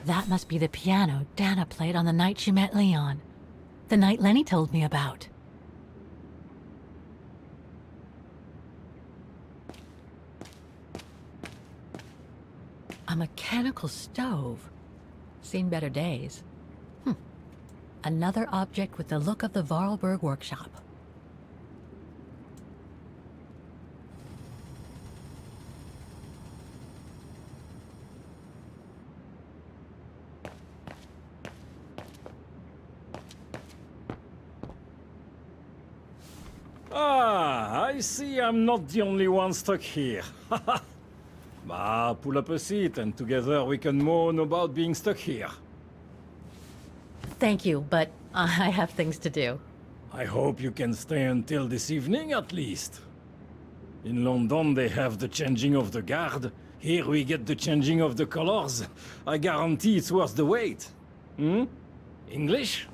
That must be the piano Dana played on the night she met Leon. The night Lenny told me about. A mechanical stove. Seen better days. Another object with the look of the Vorarlberg workshop. Ah, I see I'm not the only one stuck here. Bah, pull up a seat and together we can moan about being stuck here. Thank you, but I have things to do. I hope you can stay until this evening at least. In London they have the changing of the guard. Here we get the changing of the colors. I guarantee it's worth the wait. English?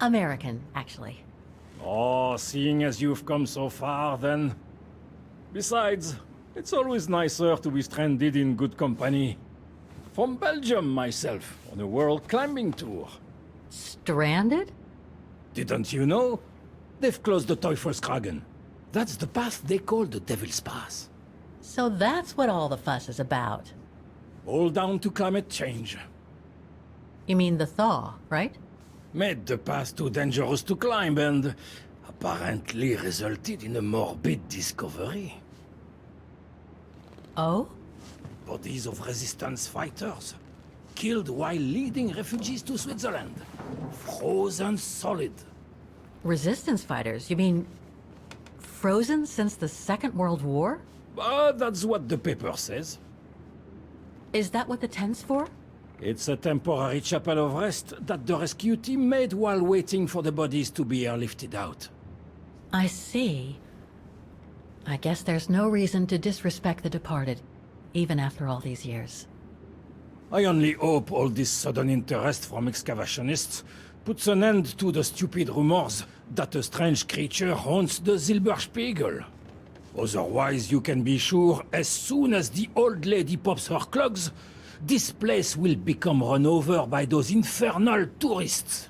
American, actually. Oh, seeing as you've come so far, then... Besides, it's always nicer to be stranded in good company. From Belgium, myself, on a world climbing tour. Stranded? Didn't you know? They've closed the Teufelskragen. That's the path they call the Devil's Pass. So that's what all the fuss is about. All down to climate change. You mean the thaw, right? Made the path too dangerous to climb and apparently resulted in a morbid discovery. Oh? Bodies of resistance fighters, killed while leading refugees to Switzerland. Frozen solid. Resistance fighters? You mean frozen since the Second World War? But that's what the paper says. Is that what the tent's for? It's a temporary chapel of rest that the rescue team made while waiting for the bodies to be airlifted out. I see. I guess there's no reason to disrespect the departed, even after all these years. I only hope all this sudden interest from excavationists puts an end to the stupid rumors that a strange creature haunts the Silberspiegel. Otherwise, you can be sure as soon as the old lady pops her clogs, this place will become run over by those infernal tourists.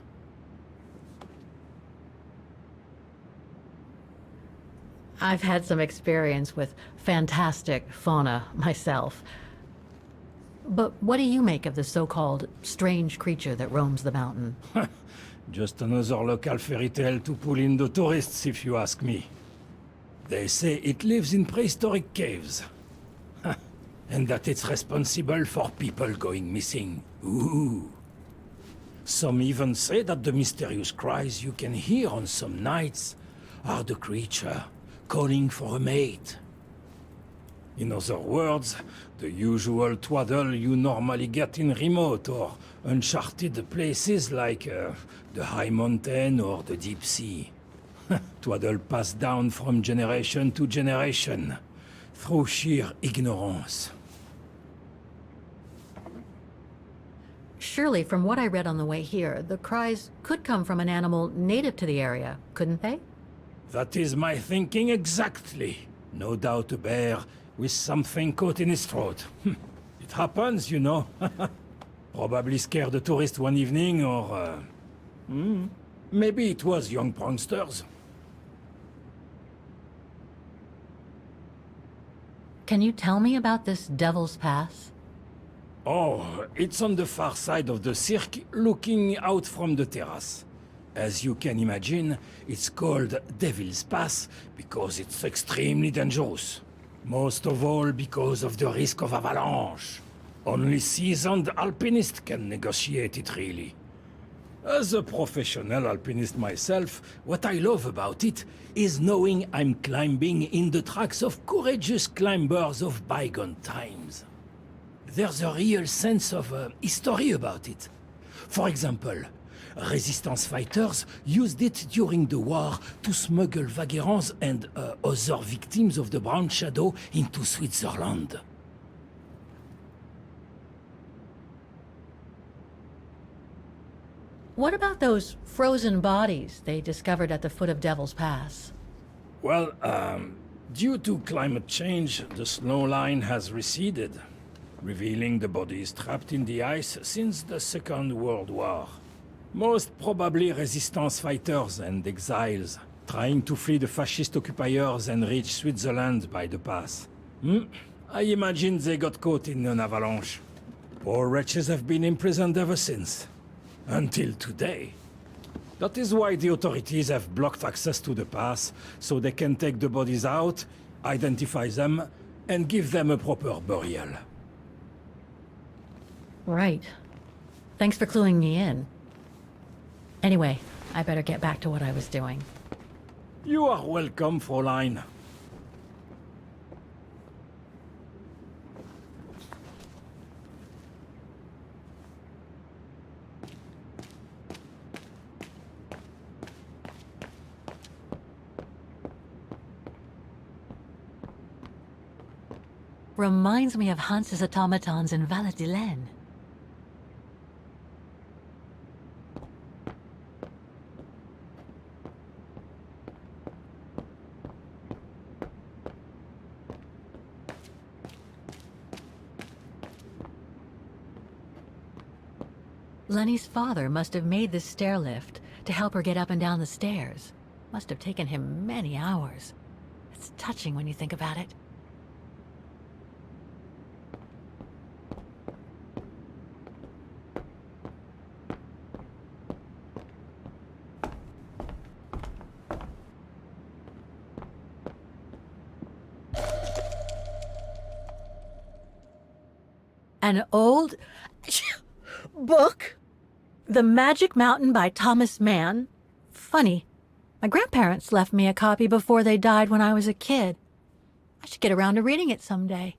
I've had some experience with fantastic fauna myself. But what do you make of the so-called strange creature that roams the mountain? Just another local fairy tale to pull in the tourists, if you ask me. They say it lives in prehistoric caves. And that it's responsible for people going missing. Ooh. Some even say that the mysterious cries you can hear on some nights are the creature calling for a mate. In other words, the usual twaddle you normally get in remote or uncharted places like the high mountain or the deep sea. Twaddle passed down from generation to generation, through sheer ignorance. Surely, from what I read on the way here, the cries could come from an animal native to the area, couldn't they? That is my thinking exactly. No doubt a bear with something caught in his throat. It happens, you know. Probably scared a tourist one evening, or... maybe it was young pranksters. Can you tell me about this Devil's Pass? Oh, it's on the far side of the cirque, looking out from the terrace. As you can imagine, it's called Devil's Pass because it's extremely dangerous. Most of all because of the risk of avalanche. Only seasoned alpinists can negotiate it, really. As a professional alpinist myself, what I love about it is knowing I'm climbing in the tracks of courageous climbers of bygone times. There's a real sense of history about it. For example, resistance fighters used it during the war to smuggle vagrants and other victims of the Brown Shadow into Switzerland. What about those frozen bodies they discovered at the foot of Devil's Pass? Well, due to climate change, the snow line has receded. revealing the bodies trapped in the ice since the Second World War. Most probably resistance fighters and exiles, trying to flee the fascist occupiers and reach Switzerland by the pass. I imagine they got caught in an avalanche. Poor wretches have been imprisoned ever since. Until today. That is why the authorities have blocked access to the pass, so they can take the bodies out, identify them, and give them a proper burial. Right. Thanks for cluing me in. Anyway, I better get back to what I was doing. You are welcome, Fräulein. Reminds me of Hans's automatons in Valladolid. Lenny's father must have made this stair lift to help her get up and down the stairs. Must have taken him many hours. It's touching when you think about it. An old book? The Magic Mountain by Thomas Mann? Funny. My grandparents left me a copy before they died when I was a kid. I should get around to reading it someday.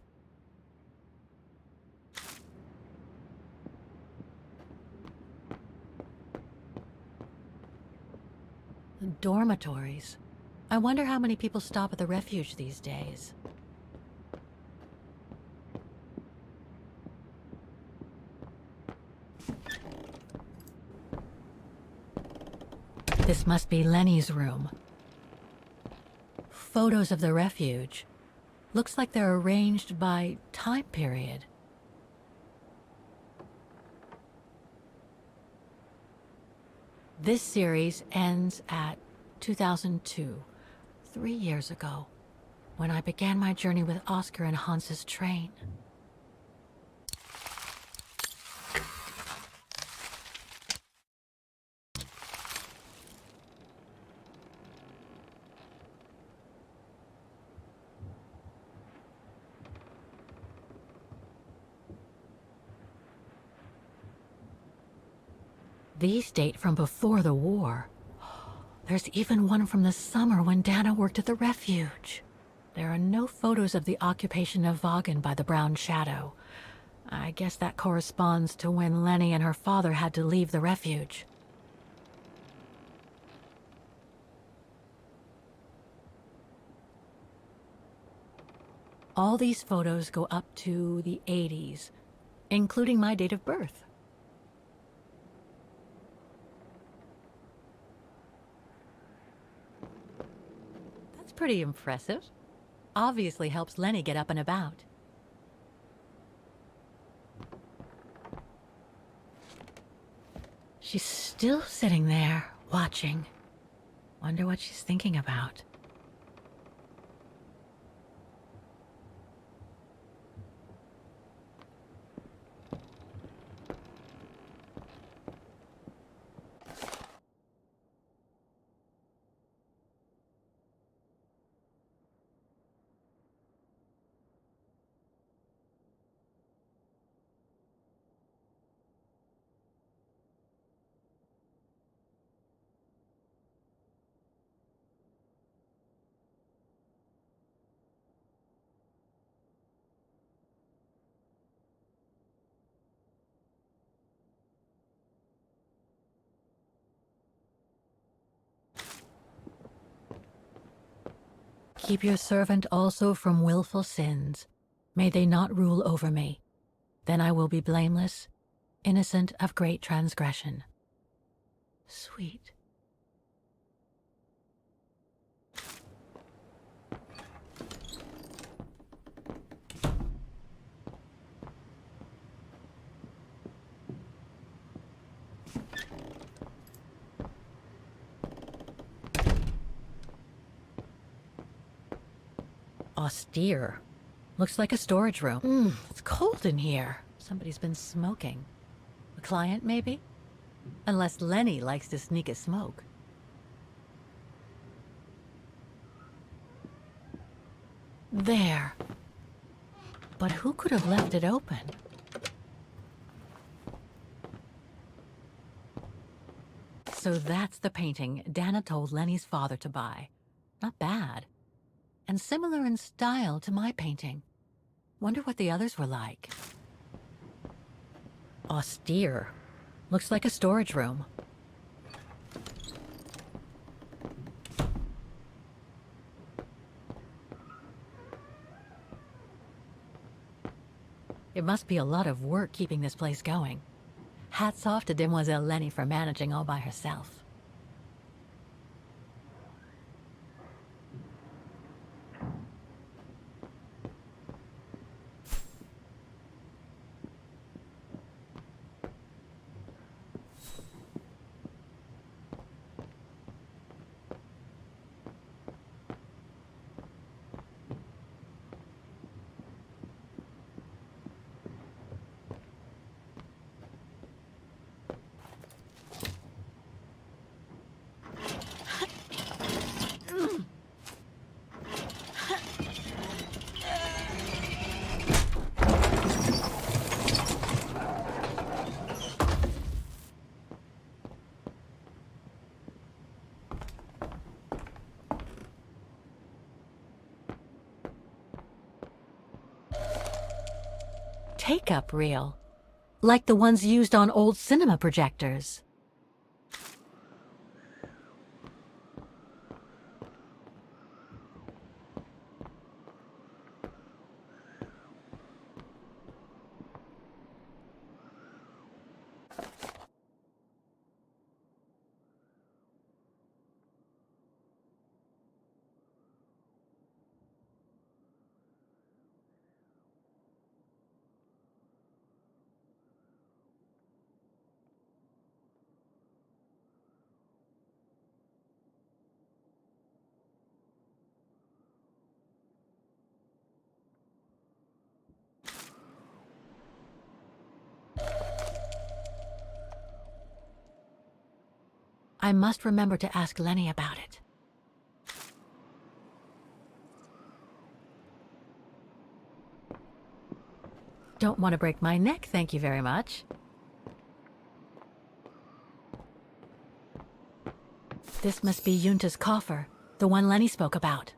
Dormitories. I wonder how many people stop at the refuge these days. This must be Lenny's room. Photos of the refuge. Looks like they're arranged by time period. This series ends at 2002, 3 years ago, when I began my journey with Oscar and Hans's train. These date from before the war. There's even one from the summer when Dana worked at the refuge. There are no photos of the occupation of Vaughan by the Brown Shadow. I guess that corresponds to when Lenny and her father had to leave the refuge. All these photos go up to the 80s, including my date of birth. Pretty impressive. Obviously helps Lenny get up and about. She's still sitting there, watching. Wonder what she's thinking about. Keep your servant also from willful sins. May they not rule over me. Then I will be blameless, innocent of great transgression. Sweet. Austere. Looks like a storage room. It's cold in here. Somebody's been smoking. A client, maybe? Unless Lenny likes to sneak a smoke. There. But who could have left it open? So that's the painting Dana told Lenny's father to buy. Not bad. And similar in style to my painting. Wonder what the others were like. Austere. Looks like a storage room. It must be a lot of work keeping this place going. Hats off to Demoiselle Lenny for managing all by herself. Take-up reel. Like the ones used on old cinema projectors. I must remember to ask Lenny about it. Don't want to break my neck, thank you very much. This must be Yunta's coffer, the one Lenny spoke about.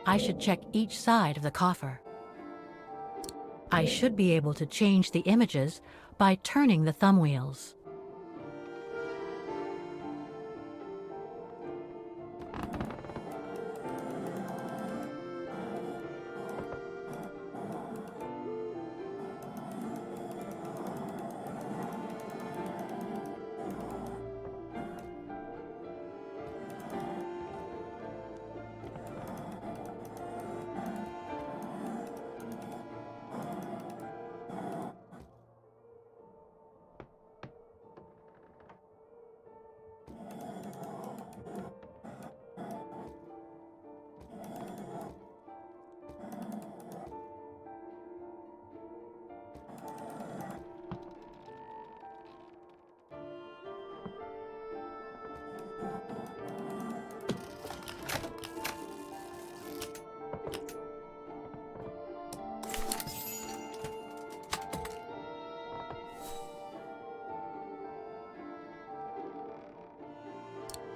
I should check each side of the coffer. I should be able to change the images by turning the thumb wheels.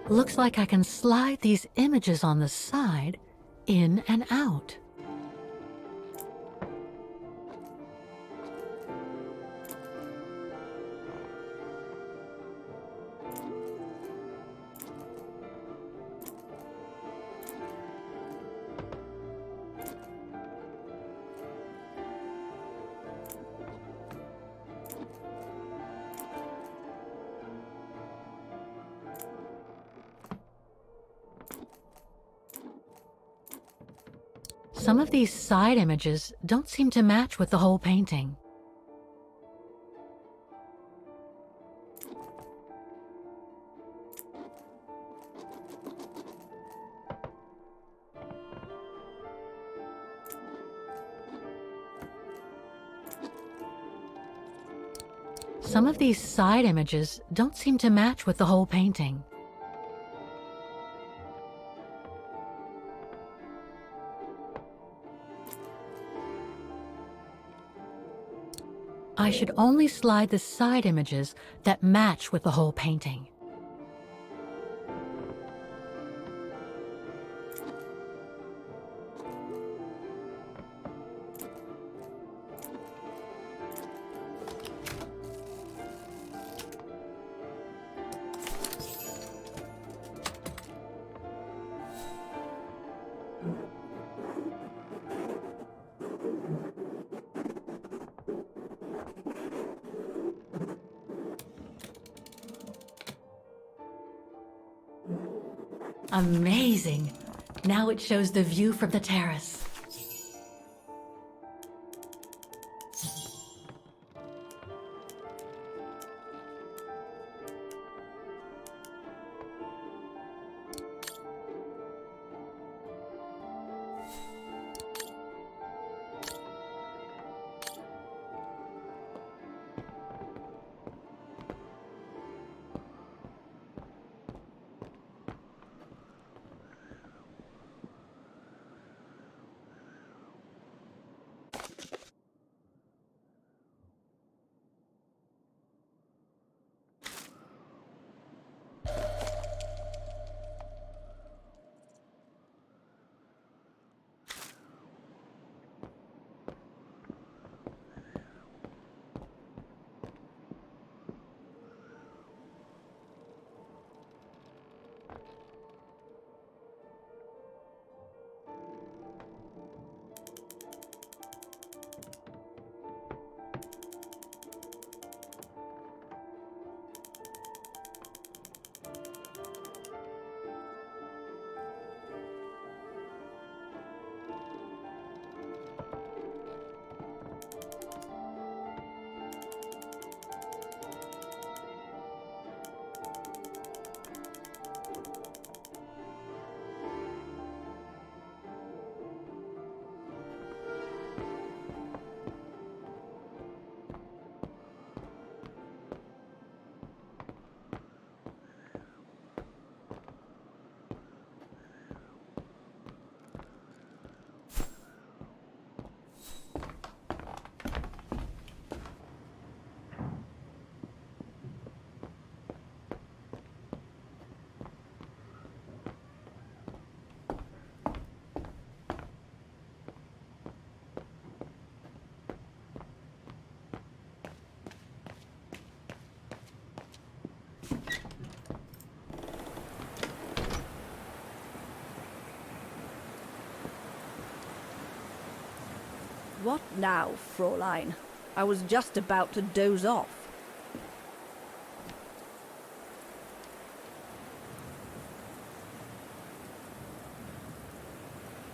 Looks like I can slide these images on the side in and out. Some of these side images don't seem to match with the whole painting. Some of these side images don't seem to match with the whole painting. I should only slide the side images that match with the whole painting. Amazing! Now it shows the view from the terrace. What now, Fräulein? I was just about to doze off.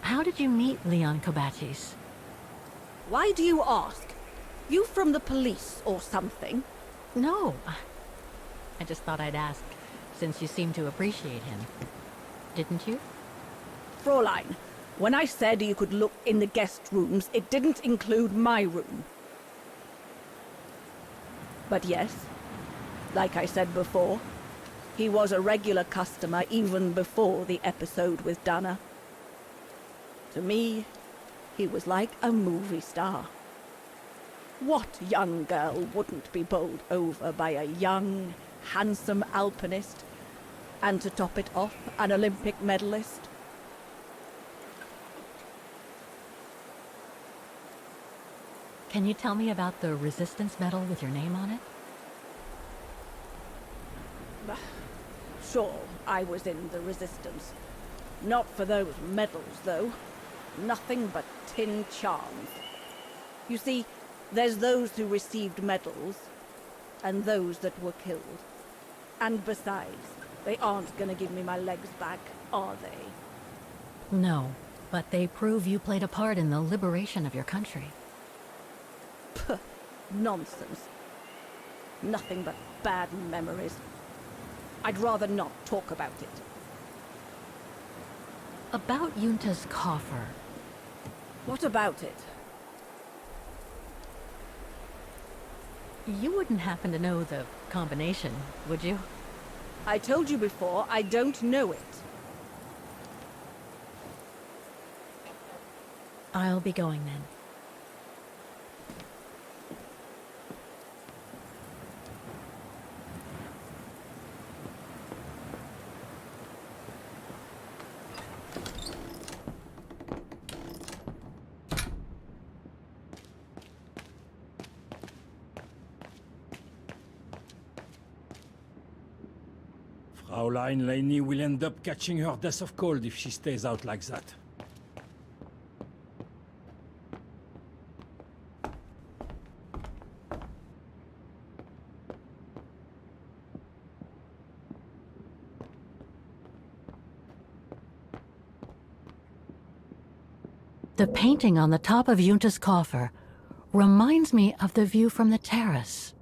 How did you meet Leon Kobatzis? Why do you ask? You from the police or something? No. I just thought I'd ask, since you seem to appreciate him. Didn't you? Fräulein, when I said you could look in the guest rooms, it didn't include my room. But yes, like I said before, he was a regular customer even before the episode with Dana. To me, he was like a movie star. What young girl wouldn't be bowled over by a young, handsome alpinist, and to top it off, an Olympic medalist? Can you tell me about the Resistance medal with your name on it? Sure, I was in the Resistance. Not for those medals, though. Nothing but tin charms. You see, there's those who received medals, and those that were killed. And besides, they aren't gonna give me my legs back, are they? No, but they prove you played a part in the liberation of your country. Puh, nonsense. Nothing but bad memories. I'd rather not talk about it. About Yunta's coffer. What about it? You wouldn't happen to know the combination, would you? I told you before, I don't know it. I'll be going then. Fraulein Laney will end up catching her death of cold if she stays out like that. The painting on the top of Yunta's coffer reminds me of the view from the terrace.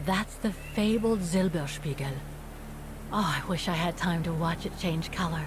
that's the fabled Silberspiegel. Oh, I wish I had time to watch it change color.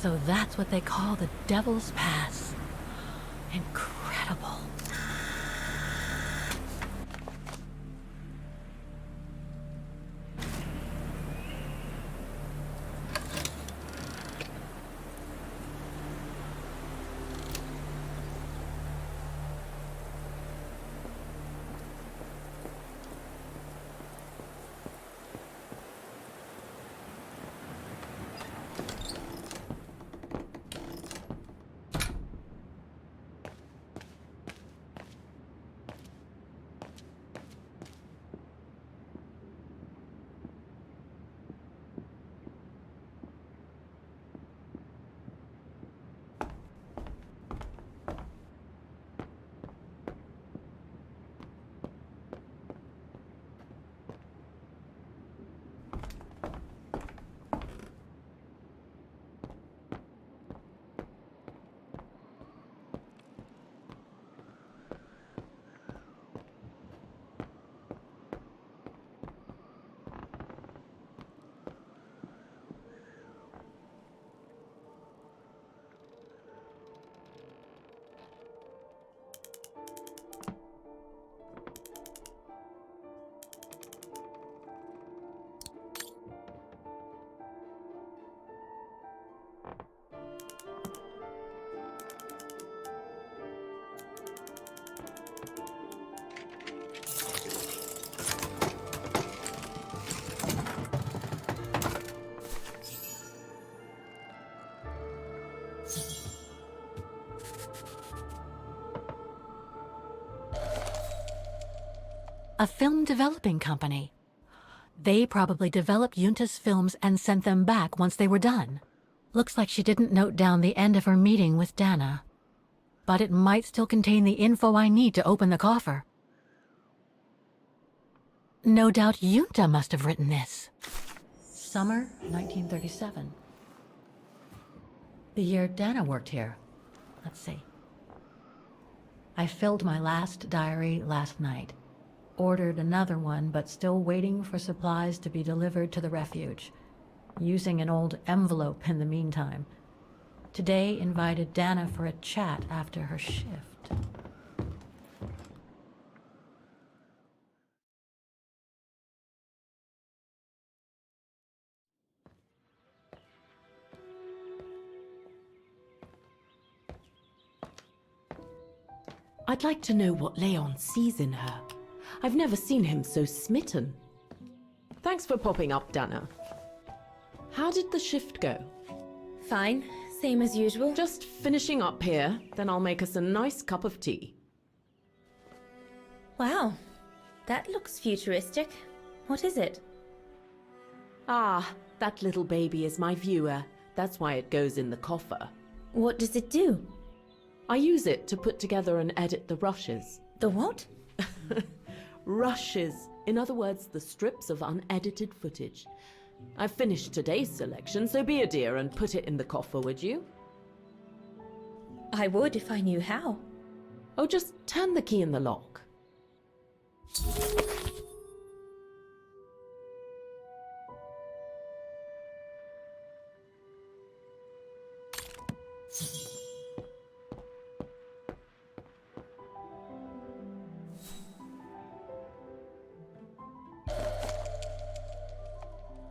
So that's what they call the Devil's Pass. Incredible. A film developing company. They probably developed Yunta's films and sent them back once they were done. Looks like she didn't note down the end of her meeting with Dana. But it might still contain the info I need to open the coffer. No doubt Yunta must have written this. Summer 1937. The year Dana worked here. Let's see. I filled my last diary last night. Ordered another one, but still waiting for supplies to be delivered to the refuge. Using an old envelope in the meantime. Today invited Dana for a chat after her shift. I'd like to know what Leon sees in her. I've never seen him so smitten. Thanks for popping up, Dana. How did the shift go? Fine, same as usual. Just finishing up here, then I'll make us a nice cup of tea. Wow, that looks futuristic. What is it? Ah, that little baby is my viewer. That's why it goes in the coffer. What does it do? I use it to put together and edit the rushes. The what? Rushes. In other words, the strips of unedited footage. I've finished today's selection, so be a dear and put it in the coffer, would you? I would if I knew how. Oh, just turn the key in the lock.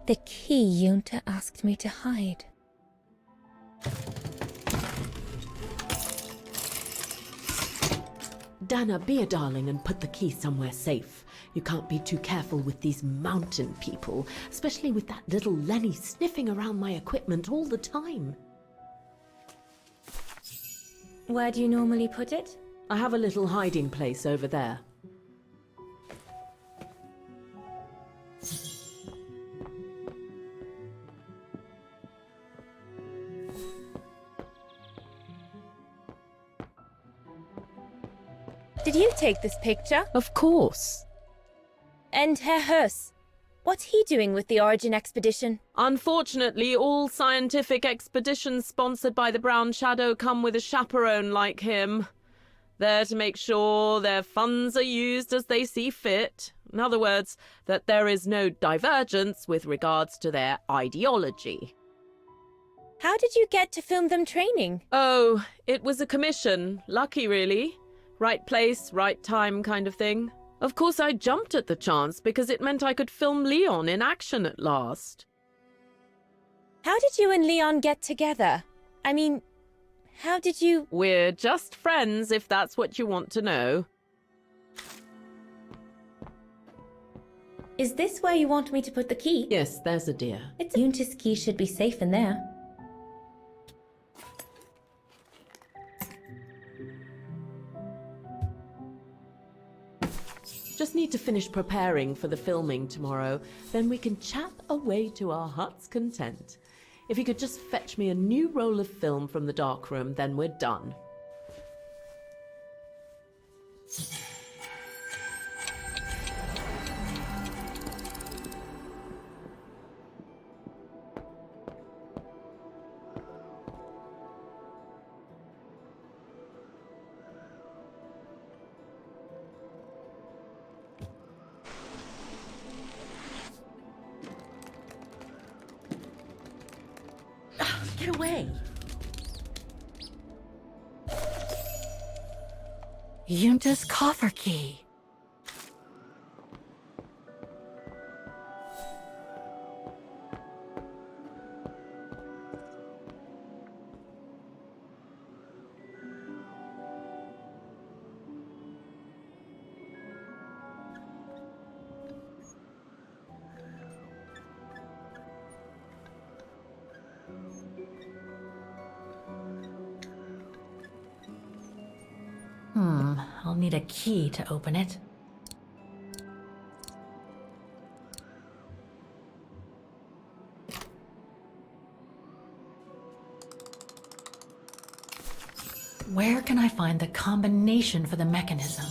The key Yunta asked me to hide. Dana, be a darling and put the key somewhere safe. You can't be too careful with these mountain people, especially with that little Lenny sniffing around my equipment all the time. Where do you normally put it? I have a little hiding place over there. Did you take this picture? Of course. And Herr Hurst, what's he doing with the Origin expedition? Unfortunately, all scientific expeditions sponsored by the Brown Shadow come with a chaperone like him. There to make sure their funds are used as they see fit. In other words, that there is no divergence with regards to their ideology. How did you get to film them training? Oh, it was a commission. Lucky, really. Right place, right time kind of thing. Of course, I jumped at the chance because it meant I could film Leon in action at last. How did you and Leon get together? I mean, how did you... We're just friends, if that's what you want to know. Is this where you want me to put the key? Yes, there's a dear. It's Junta's key should be safe in there. Just need to finish preparing for the filming tomorrow. Then we can chat away to our heart's content. If you could just fetch me a new roll of film from the darkroom, then we're done. Get away! Junta's coffer key. I'll need a key to open it. Where can I find the combination for the mechanism?